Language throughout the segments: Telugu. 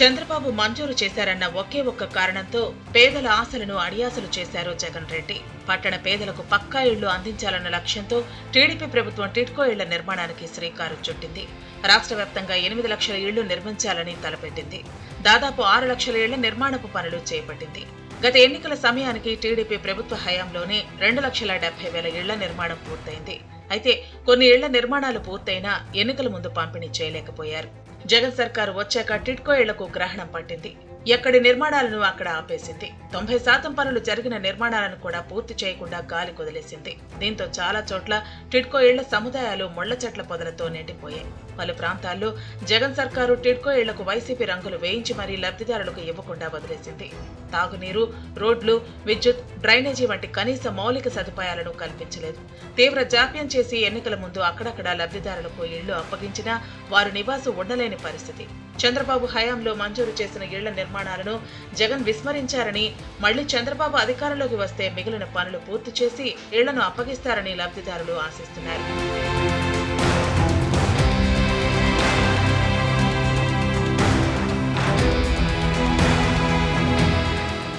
చంద్రబాబు మంజూరు చేశారన్న ఒకే ఒక్క కారణంతో పేదల ఆశలను అడియాసలు చేశారు జగన్ రెడ్డి. పట్టణ పేదలకు పక్కా ఇళ్లు అందించాలన్న లక్ష్యంతో టీడీపీ ప్రభుత్వం టిడ్కో ఇళ్ల నిర్మాణానికి శ్రీకారం చుట్టింది. రాష్ట్ర వ్యాప్తంగా 8 లక్షల ఇళ్లు నిర్మించాలని తలపెట్టింది. దాదాపు 6 లక్షల ఇళ్ల నిర్మాణపు పనులు చేపట్టింది. గత ఎన్నికల సమయానికి టీడీపీ ప్రభుత్వ హయాంలోనే 2,70,000 ఇళ్ల నిర్మాణం పూర్తయింది. అయితే కొన్ని ఇళ్ల నిర్మాణాలు పూర్తయినా ఎన్నికల ముందు పంపిణీ చేయలేకపోయారు. జగన్ సర్కారు వచ్చాక టిడ్కో ఇళ్లకు గ్రహణం పట్టింది. ఎక్కడి నిర్మాణాలను అక్కడ ఆపేసింది. 90% పనులు జరిగిన నిర్మాణాలను కూడా పూర్తి చేయకుండా గాలి కొదిలేసింది. దీంతో చాలా చోట్ల టిడ్కో ఇళ్ల సముదాయాలు ముళ్ల చెట్ల పొదలతో నిండిపోయాయి. పలు ప్రాంతాల్లో జగన్ సర్కారు టిడ్కో ఇళ్లకు వైసీపీ రంగులు వేయించి మరీ లబ్ధిదారులకు ఇవ్వకుండా వదిలేసింది. తాగునీరు, రోడ్లు, విద్యుత్, డ్రైనేజీ వంటి కనీస మౌలిక సదుపాయాలను కల్పించలేదు. తీవ్ర జాప్యం చేసి ఎన్నికల ముందు అక్కడక్కడా లబ్ధిదారులకు ఇళ్లు అప్పగించినా వారు నివాసం ఉండలేని పరిస్థితి. చంద్రబాబు హయాంలో మంజూరు చేసిన ఇళ్ల నిర్మాణాలను జగన్ విస్మరించారని, మళ్లీ చంద్రబాబు అధికారంలోకి వస్తే మిగిలిన పనులు పూర్తి చేసి ఇళ్లను అప్పగిస్తారని లబ్ధిదారులు ఆశిస్తున్నారు.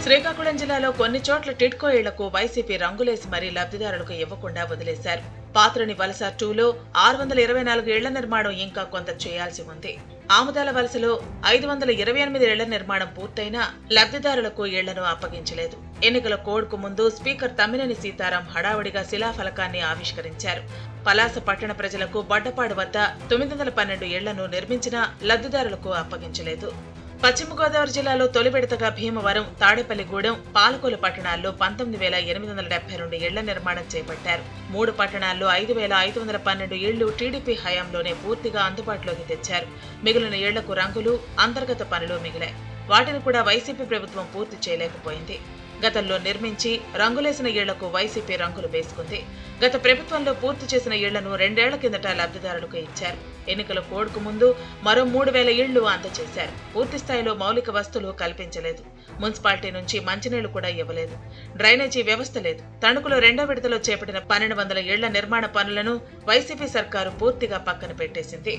శ్రీకాకుళం జిల్లాలో కొన్ని చోట్ల టిడ్కో ఇళ్లకు వైసీపీ రంగులేసి మరీ లబ్ధిదారులకు ఇవ్వకుండా వదిలేశారు. పాత్రని వలస 2లో 624 ఇళ్ల నిర్మాణం ఇంకా కొంత చేయాల్సి ఉంది. ఆముదాల వలసలో 528 ఇళ్ల నిర్మాణం పూర్తయినా లబ్ధిదారులకు ఇళ్లను అప్పగించలేదు. ఎన్నికల కోడ్కు ముందు స్పీకర్ తమ్మినేని సీతారాం హడావుడిగా శిలాఫలకాన్ని ఆవిష్కరించారు. పలాస పట్టణ ప్రజలకు బడ్డపాడు వద్ద 912 ఇళ్లను నిర్మించినా లబ్ధిదారులకు అప్పగించలేదు. పశ్చిమ గోదావరి జిల్లాలో తొలి విడతగా భీమవరం, తాడేపల్లిగూడెం, పాలకొల్లు పట్టణాల్లో 19,872 ఇళ్ల నిర్మాణం చేపట్టారు. 3 పట్టణాల్లో 5,512 ఇళ్లు టీడీపీ హయాంలోనే పూర్తిగా అందుబాటులోకి తెచ్చారు. మిగిలిన ఇళ్లకు రంగులు, అంతర్గత పనులు మిగిలాయి. వాటిని కూడా వైసీపీ ప్రభుత్వం పూర్తి చేయలేకపోయింది. గతంలో నిర్మించి రంగులేసిన ఇళ్లకు వైసీపీ రంగులు వేసుకుంది. గత ప్రభుత్వంలో పూర్తి చేసిన ఇళ్లను 2 ఏళ్ల కిందట లబ్ధిదారులకు ఇచ్చారు. ఎన్నికల కోడ్కు ముందు మరో 3,000 ఇళ్లు అందజేశారు. పూర్తి స్థాయిలో మౌలిక వస్తువులు కల్పించలేదు. మున్సిపాలిటీ నుంచి మంచినీళ్లు కూడా ఇవ్వలేదు. డ్రైనేజీ వ్యవస్థ లేదు. తణుకులో 2వ విడతలో చేపట్టిన 1,200 ఇళ్ల నిర్మాణ పనులను వైసీపీ సర్కారు పూర్తిగా పక్కన పెట్టేసింది.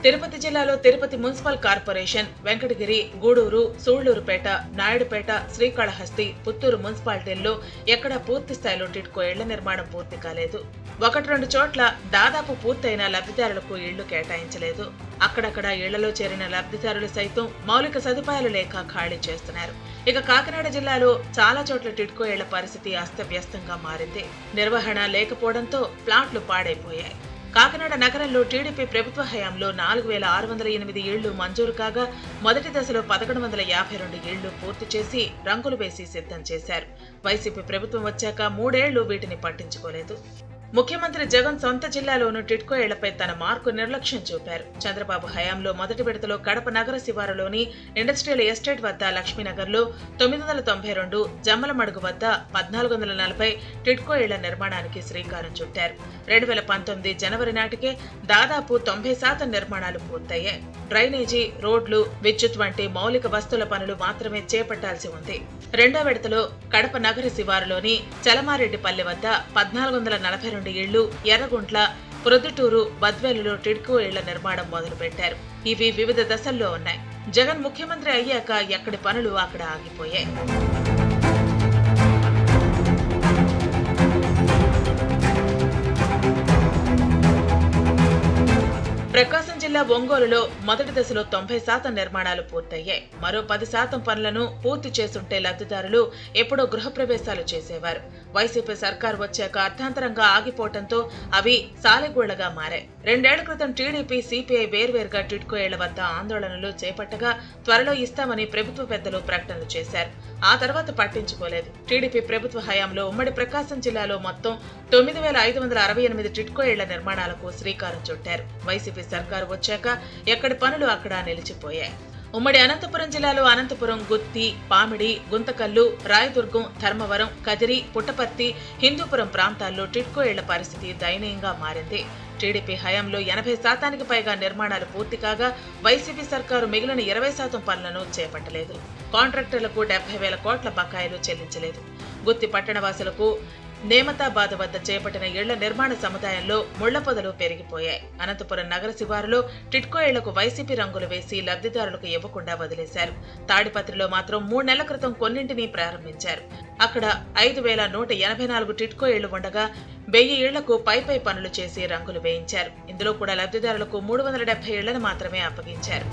తిరుపతి జిల్లాలో తిరుపతి మున్సిపల్ కార్పొరేషన్, వెంకటగిరి, గూడూరు, సూళ్లూరుపేట, నాయుడుపేట, శ్రీకాళహస్తి, పుత్తూరు మున్సిపాలిటీల్లో ఎక్కడా పూర్తి స్థాయిలో టిడ్కో ఇళ్ల నిర్మాణం పూర్తి కాలేదు. 1-2 చోట్ల దాదాపు పూర్తయిన లబ్ధిదారులకు ఇళ్లు కేటాయించలేదు. అక్కడక్కడ ఇళ్లలో చేరిన లబ్ధిదారులు సైతం మౌలిక సదుపాయాలు లేక ఖాళీ చేస్తున్నారు. ఇక కాకినాడ జిల్లాలో చాలా చోట్ల టిడ్కో ఇళ్ల పరిస్థితి అస్తవ్యస్తంగా మారింది. నిర్వహణ లేకపోవడంతో ప్లాట్లు పాడైపోయాయి. కాకినాడ నగరంలో టీడీపీ ప్రభుత్వ హయాంలో 4,608 ఇళ్లు మంజూరు కాగా మొదటి దశలో 1,152 ఇళ్లు పూర్తి చేసి రంగులు వేసి సిద్ధం చేశారు. వైసీపీ ప్రభుత్వం వచ్చాక 3 ఏళ్లు వీటిని పట్టించుకోలేదు. ముఖ్యమంత్రి జగన్ సొంత జిల్లాలోనూ టిడ్కో ఇళ్లపై తన మార్కు నిర్లక్ష్యం చూపారు. చంద్రబాబు హయాంలో మొదటి విడతలో కడప నగర శివారులోని ఇండస్ట్రియల్ ఎస్టేట్ వద్ద లక్ష్మీనగర్లో 992, జమ్మలమడుగు వద్ద 1,440 టిడ్కో ఇళ్ల నిర్మాణానికి శ్రీకారం చుట్టారు. 2019 జనవరి నాటికే దాదాపు 90% నిర్మాణాలు పూర్తయ్యాయి. డ్రైనేజీ, రోడ్లు, విద్యుత్ వంటి మౌలిక వస్తువుల పనులు మాత్రమే చేపట్టాల్సి ఉంది. 2వ విడతలో కడప నగర శివారులోని చలమారెడ్డిపల్లి వద్ద 1,442 ఇళ్లు, ఎర్రగుంట్ల, ప్రొద్దుటూరు, బద్వేలులో టిడ్కో ఇళ్ల నిర్మాణం మొదలుపెట్టారు. ఇవి వివిధ దశల్లో ఉన్నాయి. జగన్ ముఖ్యమంత్రి అయ్యాక ఎక్కడి పనులు అక్కడ ఆగిపోయాయి. ప్రకాశం జిల్లా ఒంగోలులో మొదటి దశలో 90% నిర్మాణాలు పూర్తయ్యాయి. మరో 10% పనులను పూర్తి చేసుంటే లబ్ధిదారులు ఎప్పుడో గృహప్రవేశాలు చేసేవారు. వైసీపీ సర్కారు వచ్చాక అర్థాంతరంగా ఆగిపోవడంతో అవి సాలెగూళ్లగా మారాయి. 2 ఏళ్ల క్రితం టీడీపీ, సిపిఐ వేర్వేరుగా టిడ్కో ఇళ్ల వద్ద ఆందోళనలు చేపట్టగా త్వరలో ఇస్తామని ప్రభుత్వ పెద్దలు ప్రకటనలు చేశారు. ఆ తర్వాత పట్టించుకోలేదు. టీడీపీ ప్రభుత్వ హయాంలో ఉమ్మడి ప్రకాశం జిల్లాలో మొత్తం 9,568 టిడ్కో ఇళ్ల నిర్మాణాలకు శ్రీకారం చుట్టారు. వైసీపీ సర్కారు వచ్చాక ఎక్కడి పనులు అక్కడ నిలిచిపోయాయి. ఉమ్మడి అనంతపురం జిల్లాలో అనంతపురం, గుత్తి, పామిడి, గుంతకల్లు, రాయదుర్గం, ధర్మవరం, కదిరి, పుట్టపర్తి, హిందూపురం ప్రాంతాల్లో టిడ్కో ఇళ్ల పరిస్థితి దయనీయంగా మారింది. టీడీపీ హయాంలో 80% పైగా నిర్మాణాలు పూర్తి కాగా వైసీపీ సర్కారు మిగిలిన 20% పనులను చేపట్టలేదు. కాంట్రాక్టర్లకు 70,000 కోట్ల బకాయిలు చెల్లించలేదు. గుత్తి పట్టణవాసులకు నేమతాబాద్ వద్ద చేపట్టిన ఇళ్ల నిర్మాణ సముదాయంలో ముళ్ల పొదలు పెరిగిపోయాయి. అనంతపురం నగర శివారులో టిడ్కో ఇళ్లకు వైసీపీ రంగులు వేసి లబ్ధిదారులకు ఇవ్వకుండా వదిలేశారు. తాడిపత్రిలో మాత్రం 3 నెలల క్రితం కొన్నింటిని ప్రారంభించారు. అక్కడ 5,184 టిడ్కో ఇళ్లు ఉండగా 1000 ఇళ్లకు పై పనులు చేసి రంగులు వేయించారు. ఇందులో కూడా లబ్ధిదారులకు 370 ఇళ్లను మాత్రమే అప్పగించారు.